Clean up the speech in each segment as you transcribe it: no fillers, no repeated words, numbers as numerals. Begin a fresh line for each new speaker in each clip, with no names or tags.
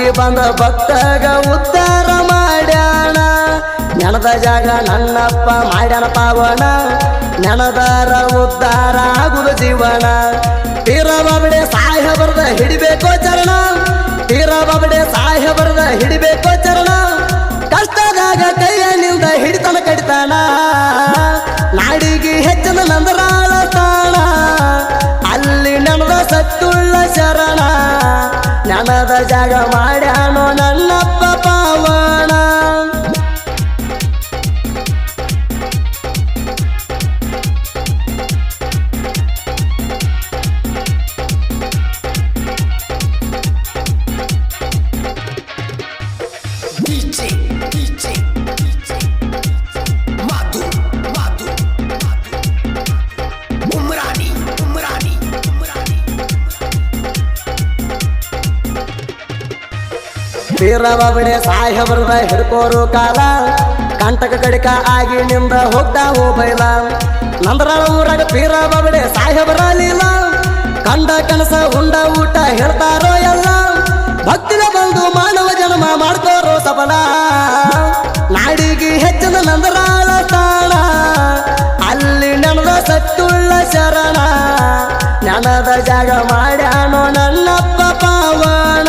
ಆಗಿ ಬಂದ ಭಕ್ತಗ ಉದ್ಧಾರ ಮಾಡ್ಯಾಣ ನೆನದ ಜಾಗ ನನ್ನಪ್ಪ ಮಾಡ್ಯಾನ ಪಾವನ ನೆನದಾರ ಉದ್ಧಾರ ಆಗುವ ಜೀವನ ತೀರ ಬಾಬಡೆ ಸಾಹೇಬರದ ಹಿಡಿಬೇಕೋ ಚರಣ ತೀರ ಬಾಬಡೆ ಸಾಹೇಬರದ ಹಿಡಿಬೇಕೋ ಚರಣ ಕಷ್ಟದಾಗ ಕೈಯನಿಂದ ಹಿಡಿತನ ಕಡಿತಾನ ನಾಡಿಗೆ ಹೆಚ್ಚಿನ ನಂದರಾಳ ತಾಣ ಅಲ್ಲಿ ನೆನದ ಸತ್ತುಳ್ಳ ಶರಣ ನೆನದ ಜಾಗ ಮಾಡ್ಯಾನೋ ನನ್ನಪ್ಪ ಪಾವನ ತೀರ ಬಾಬಡೆ ಸಾಹೇಬರದ ಹಿಡ್ಕೋರು ಕಾಲ ಕಂಟಕ ಕಡಿಕ ಆಗಿ ನಿಂದ ಹೋಗ್ತಾವೋ ಬೈಲ ನಂದರಾಳ ಊರಾಗ ಪೀರ ಬಾಬಡೆ ಸಾಹೇಬರ ಲೀಲ ಕಂಡ ಕನಸ ಉಂಡ ಊಟ ಹೇಳ್ತಾರೋ ಎಲ್ಲ ಭಕ್ತಿನ ಬಂದು ಮಾನವ ಜನ್ಮ ಮಾಡ್ಕೋರೋ ಸಫಲ ನಾಡಿಗೆ ಹೆಚ್ಚಿನ ನಂದರಾಳ ತಾಣ ಅಲ್ಲಿ ನೆನದ ಸತ್ತುಳ್ಳ ಶರಣ ನೆನದ ಜಾಗ ಮಾಡ್ಯಾನೋ ನನ್ನಪ್ಪ ಪಾವನ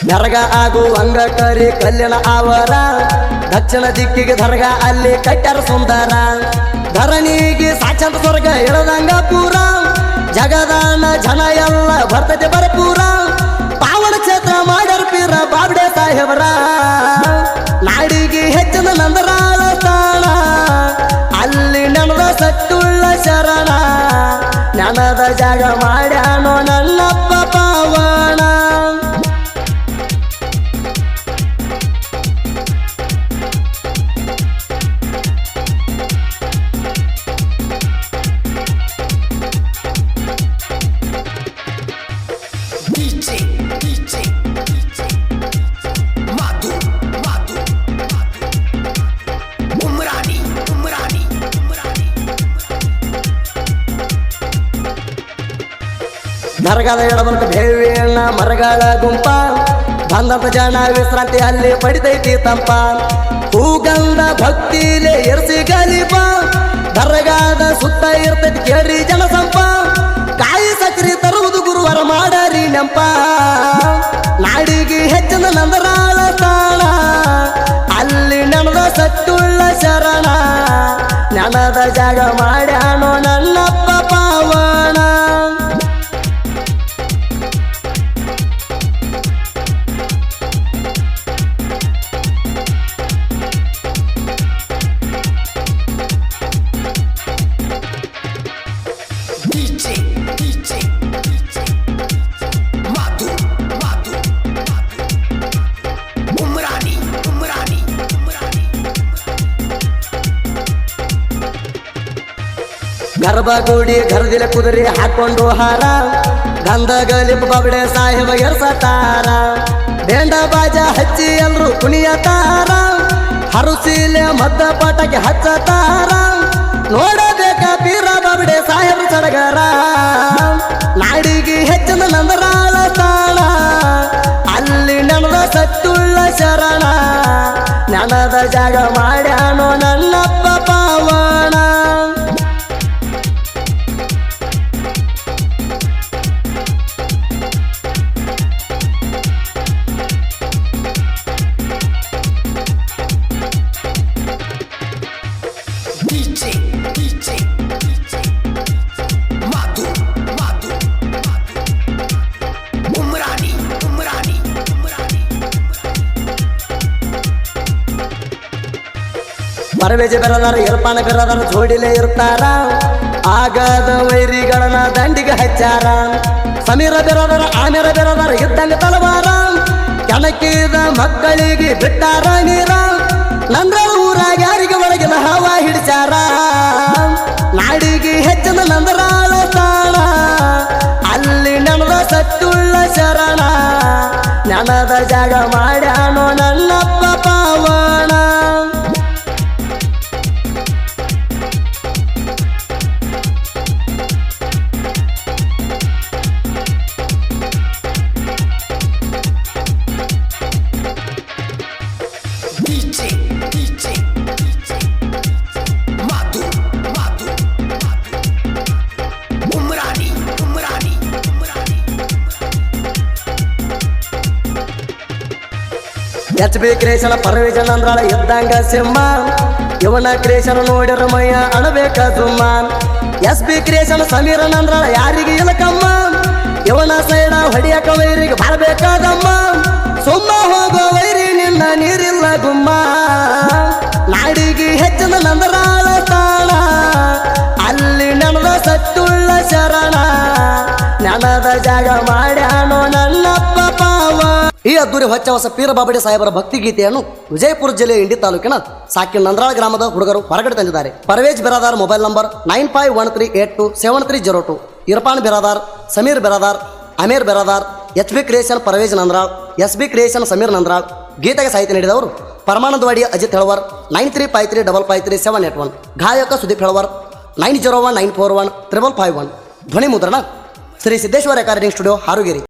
ದರ್ಗ ಆಗು ಅಂಗ ಕರಿ ಕಲ್ಯಾಣ ಅವರ ದಕ್ಷಿಣ ದಿಕ್ಕಿಗೆ ದರ್ಗ ಅಲ್ಲಿ ಕಟ್ಟಾರ ಸುಂದರ ಧರಣಿಗೆ ಸಾಕ್ಷಾತ್ ಸ್ವರ್ಗ ಇಳದಂಗ ಪೂರ ಜಗದಾನ ಜನ ಎಲ್ಲ ಬರ್ತದೆ ಭರಪೂರ ಪಾವನ ಕ್ಷೇತ್ರ ಮಾಡ್ಯಾರ ಪೀರ ಬಾಬಡೆ ಸಾಹೇಬರ ನಾಡಿಗೆ ಹೆಚ್ಚಿನ ನಂದರಾಳ ತಾಣ ಅಲ್ಲಿ ನೆನದ ಸತ್ತುಳ್ಳ ಶರಣ ನೆನದ ಜಾಗ ಮಾಡ್ಯಾನೋ ನನ್ನಪ್ಪ ಪಾವನ ದರ್ಗಾದ ಎಡಬಲಕ ಬೇವಿನ ಮರಗಳ ಗುಂಪ ಬಂದಂತ ಜನ ವಿಶ್ರಾಂತಿ ಅಲ್ಲಿ ಪಡಿತೈತಿ ತಂಪ ಹೂಗಂಧ ಭಕ್ತಿಲೆ ಎರ್ಸಿ ಗಲಿಪ ದರ್ಗಾದ ಸುತ್ತ ಇರ್ತೈತಿ ಕೇಳ್ರಿ ಜನ ಸಂಪ ಕಾಯಿ ಸಕ್ರಿ ತರುವುದು ಗುರುವಾರ ಮಾಡರಿ ನೆಂಪ ನಾಡಿಗೆ ಹೆಚ್ಚಿನ ನಂದರಾಳ ತಾಣ ಅಲ್ಲಿ ನೆನದ ಸತ್ತುಳ್ಳ ಶರಣ ನೆನದ ಜಾಗ ಮಾಡ್ಯಾನೋ ನನ್ನಪ್ಪ ಪಾವನ ಗರ್ಭಗುಡಿ ಗರ್ದಿಲೆ ಕುದುರೆ ಹಾಕೊಂಡು ಹಾರ ಗಂಧ ಗಲಿಪ ಬಾಬಡೆ ಸಾಹೇಬ ಎರ್ಸತಾರ ಬೇಂಡ ಬಾಜ ಹಚ್ಚಿ ಎಲ್ರು ಕುಣಿಯತಾರ ಹರುಸಿಲೆ ಮದ್ದ ಪಟಕ್ಕೆ ಹಚ್ಚತಾರ ನೋಡಬೇಕ ಪೀರ ಬಾಬಡೆ ಸಾಹೇಬ ಸಡಗರ ನಾಡಿಗೆ ಹೆಚ್ಚಿನ ನಂದರಾಳ ತಾಣ ಅಲ್ಲಿ ನೆನದ ಸತ್ತುಳ್ಳ ಶರಣ ನೆನದ ಜಾಗ ಮಾಡ್ಯಾನೋ ನನ್ನಪ್ಪ ಪಾವನ ಪರವೇಜ ಬೆರದಾರ ಇರ್ಪಾನ ಬೆರದಾರ ಜೋಡಿಲೇ ಇರ್ತಾರ ಆಗದ ವೈರಿಗಳನ್ನ ದಂಡಿಗೆ ಹಚ್ಚಾರ ಸಮೀರ ಬೆರದಾರ ಆಮೇರ ಬೆರದಾರ ಇದ್ದಂಗ ತಲವಾರ ಕೆಣಕಿದ ಮಕ್ಕಳಿಗೆ ಬಿಟ್ಟಾರ ನೀರ ನಂದ್ರಾಳ ಊರಾಗ ಯಾರಿಗೆ ಒಳಗಿನ ಹವಾ ಹಿಡಿಸ್ಯಾರ ನಾಡಿಗೆ ಹೆಚ್ಚಿನ ನಂದ್ರಾಳ ತಾಣ ಅಲ್ಲಿ ನೆನದ ಸತ್ತುಳ್ಳ ಶರಣ ನೆನದ ಜಾಗ ಮಾಡ್ಯಾನೋ ನನ್ನಪ್ಪ ಪಾವನ ಎಚ್ ಬಿ ಕ್ರೇಷನ್ ಪರವೇಜನ್ ಅಂದ್ರಾಳ ಇದ್ದಂಗ ಸಿಂಹ ಇವನ ಕ್ರೇಷನ್ ನೋಡಿರ ಮೈಯ ಅಣಬೇಕ ಸುಮ್ಮ ಎಸ್ ಬಿ ಕ್ರೇಷನ್ ಸಮೀರನ್ ಅಂದ್ರಾಳ ಯಾರಿಗೆ ಇಲಕಮ್ಮ ಇವನ ಸೈಡ ಹೊಡಿಯಕ ವೈರಿಗೆ ಬರಬೇಕಾದಮ್ಮ ಸುಮ್ಮ ಹೋಗೋ ವೈರಿ ನಿನ್ನ ನೀರಿಲ್ಲ ಗುಮ್ಮ ನಾಡಿಗೆ ಹೆಚ್ಚಿನ ನಂದರಾಳ ತಾಣ ಅಲ್ಲಿ ನೆನದ ಸತ್ತುಳ್ಳ ಶರಣ ನೆನದ ಜಾಗ ಮಾಡ್ಯಾನೋ ನನ್ನಪ್ಪ ಪಾವ ಈ ಅದ್ದೂರಿ ಹೊಚ್ಚ ಹೊಸ ಪೀರ ಬಾಬಡಿ ಸಾಹೇಬರ ಭಕ್ತಿ ಗೀತೆಯನ್ನು ವಿಜಯಪುರ ಜಿಲ್ಲೆಯ ಇಂಡಿ ತಾಲೂಕಿನ ಸಾಕಿನ ನಂದ್ರಾಳ ಗ್ರಾಮದ ಹುಡುಗರು ಹೊರಗಡೆ ತಂದಿದ್ದಾರೆ. Parvez Biradar mobile number 9513827302. Irfan Biradar, Sameer Biradar, Amir Biradar, H B creation Parvez Nandral, S B creation Sameer Nandral. ಗೀತೆಗೆ ಸಾಹಿತ್ಯ ನೀಡಿದವರು ಪರಮಾನಂದವಾಡಿ ಅಜಿತ್ ಹೆಳವರ್ 9353553781. ಗಾಯಕ ಸುದೀಪ್ ಹೆಳವರ್ 9019415551. ಧ್ವನಿ ಮುದ್ರಣ ಶ್ರೀ ಸಿದ್ದೇಶ್ವರ ರೆಕಾರ್ಡಿಂಗ್ ಸ್ಟುಡಿಯೋ ಹಾರುಗೇರಿ.